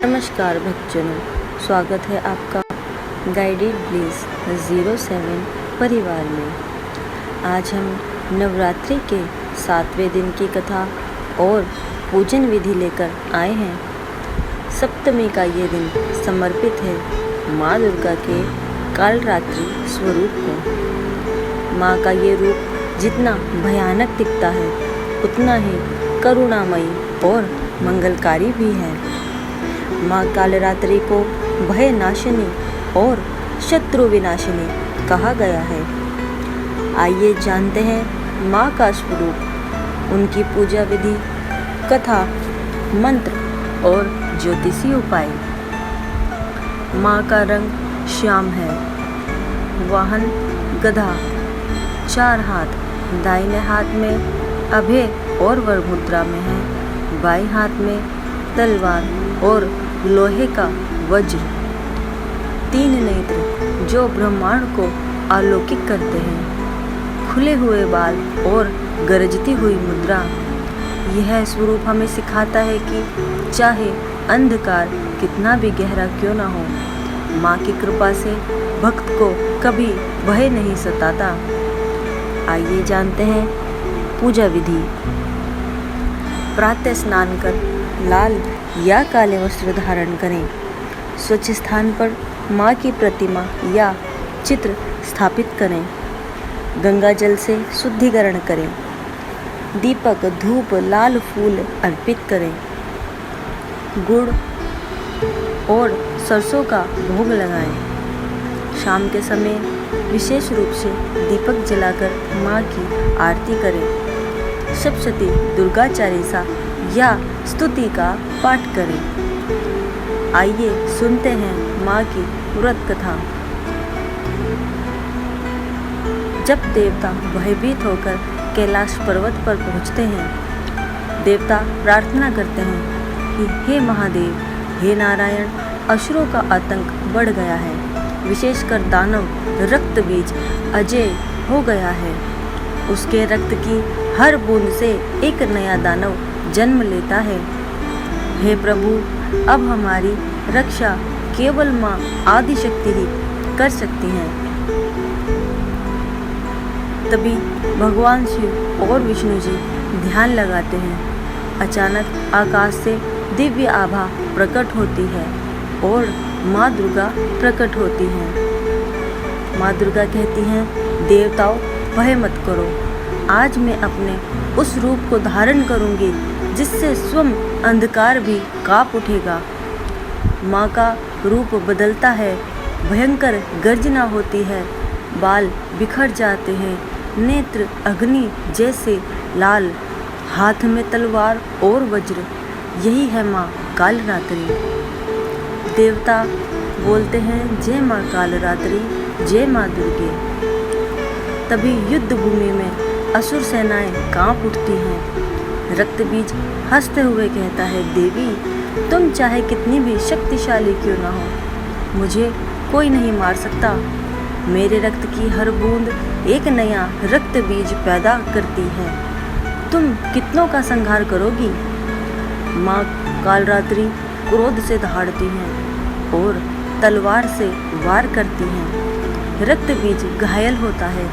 नमस्कार भक्तजनों, स्वागत है आपका गाइडेड ब्लिस 07 परिवार में। आज हम नवरात्रि के 7वें दिन की कथा और पूजन विधि लेकर आए हैं। सप्तमी का ये दिन समर्पित है माँ दुर्गा के कालरात्रि स्वरूप को। माँ का ये रूप जितना भयानक दिखता है उतना ही करुणामयी और मंगलकारी भी है। माँ कालरात्रि को भय नाशिनी और शत्रु विनाशिनी कहा गया है। आइए जानते हैं माँ का स्वरूप, उनकी पूजा विधि, कथा, मंत्र और ज्योतिषी उपाय। माँ का रंग श्याम है। वाहन गधा, 4 हाथ, दाहिने हाथ में अभय और वरमुद्रा में है, बाएं हाथ में तलवार और लोहे का वज्र। 3 नेत्र जो ब्रह्मांड को आलोकित करते हैं, खुले हुए बाल और गरजती हुई मुद्रा। यह स्वरूप हमें सिखाता है कि चाहे अंधकार कितना भी गहरा क्यों ना हो, माँ की कृपा से भक्त को कभी भय नहीं सताता। आइए जानते हैं पूजा विधि। प्रातः स्नान कर लाल या काले वस्त्र धारण करें। स्वच्छ स्थान पर माँ की प्रतिमा या चित्र स्थापित करें। गंगा जल से शुद्धिकरण करें। दीपक, धूप, लाल फूल अर्पित करें। गुड़ और सरसों का भोग लगाएं। शाम के समय विशेष रूप से दीपक जलाकर माँ की आरती करें। सप्तशती दुर्गा चालीसा या स्तुति का पाठ करें। आइए सुनते हैं माँ की व्रत कथा। जब देवता भयभीत होकर कैलाश पर्वत पर पहुँचते हैं, देवता प्रार्थना करते हैं कि हे महादेव, हे नारायण, असुरों का आतंक बढ़ गया है। विशेषकर दानव रक्त बीज अजय हो गया है। उसके रक्त की हर बूंद से एक नया दानव जन्म लेता है। हे प्रभु, अब हमारी रक्षा केवल माँ आदिशक्ति ही कर सकती हैं। तभी भगवान शिव और विष्णु जी ध्यान लगाते हैं। अचानक आकाश से दिव्य आभा प्रकट होती है और माँ दुर्गा प्रकट होती हैं। माँ दुर्गा कहती हैं, देवताओं भय मत करो, आज मैं अपने उस रूप को धारण करूंगी जिससे स्वयं अंधकार भी कांप उठेगा। माँ का रूप बदलता है, भयंकर गर्जना होती है, बाल बिखर जाते हैं, नेत्र अग्नि जैसे लाल, हाथ में तलवार और वज्र। यही है माँ कालरात्रि। देवता बोलते हैं, जय माँ कालरात्रि, जय माँ दुर्गे। तभी युद्ध भूमि में असुर सेनाएं कांप उठती हैं। रक्त बीज हंसते हुए कहता है, देवी तुम चाहे कितनी भी शक्तिशाली क्यों ना हो, मुझे कोई नहीं मार सकता। मेरे रक्त की हर बूंद एक नया रक्त बीज पैदा करती है। तुम कितनों का संहार करोगी? माँ कालरात्रि क्रोध से दहाड़ती हैं और तलवार से वार करती हैं। रक्त बीज घायल होता है,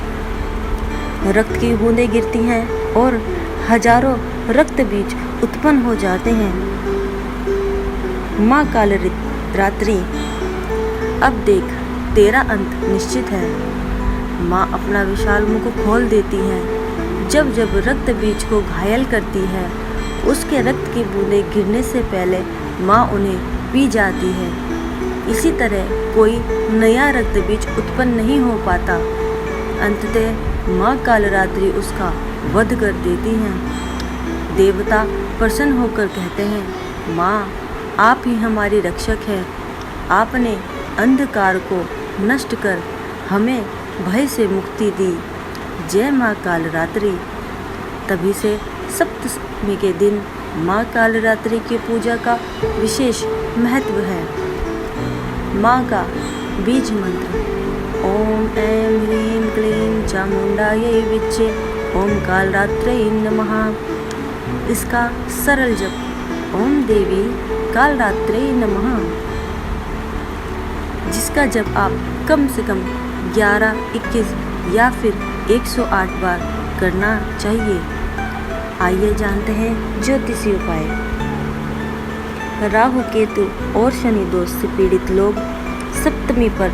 रक्त की बूंदें गिरती हैं और हजारों रक्त बीज उत्पन्न हो जाते हैं। माँ कालरात्रि, अब देख तेरा अंत निश्चित है। माँ अपना विशाल मुख खोल देती हैं। जब जब रक्त बीज को घायल करती है, उसके रक्त की बूंदें गिरने से पहले माँ उन्हें पी जाती है। इसी तरह कोई नया रक्त बीज उत्पन्न नहीं हो पाता। अंततः माँ कालरात्रि उसका वध कर देती हैं। देवता प्रसन्न होकर कहते हैं, माँ आप ही हमारी रक्षक हैं। आपने अंधकार को नष्ट कर हमें भय से मुक्ति दी। जय माँ कालरात्रि। तभी से सप्तमी के दिन माँ कालरात्रि की पूजा का विशेष महत्व है। माँ का बीज मंत्र, ओम ऐं ह्रीं क्लीं चामुंडायै विच्चे ओम कालरात्रै नमः। इसका सरल जप, ओम देवी कालरात्रे नमः, जिसका जब आप कम से कम 11, 21 या फिर 108 बार करना चाहिए। आइए जानते हैं ज्योतिषी उपाय। राहु, केतु और शनि दोष से पीड़ित लोग सप्तमी पर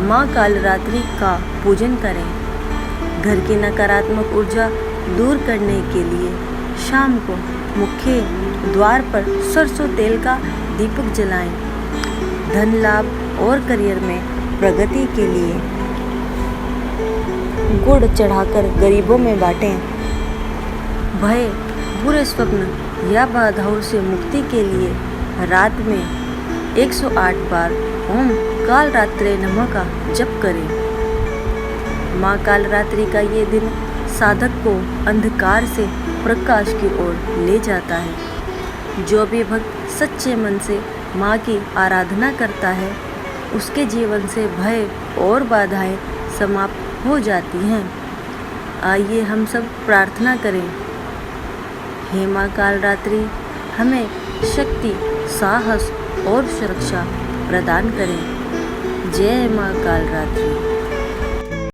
माँ कालरात्रि का पूजन करें। घर की नकारात्मक ऊर्जा दूर करने के लिए शाम को मुख्य द्वार पर सरसों तेल का दीपक जलाएं। धन लाभ और करियर में प्रगति के लिए गुड़ चढ़ाकर गरीबों में बांटें। भय, बुरे स्वप्न या बाधाओं से मुक्ति के लिए रात में 108 बार ओम कालरात्रे नमः का जप करें। माँ कालरात्रि का ये दिन साधक को अंधकार से प्रकाश की ओर ले जाता है। जो भी भक्त सच्चे मन से माँ की आराधना करता है, उसके जीवन से भय और बाधाएं समाप्त हो जाती हैं। आइए हम सब प्रार्थना करें। हे माँ कालरात्रि, हमें शक्ति, साहस और सुरक्षा प्रदान करें। जय माँ कालरात्रि।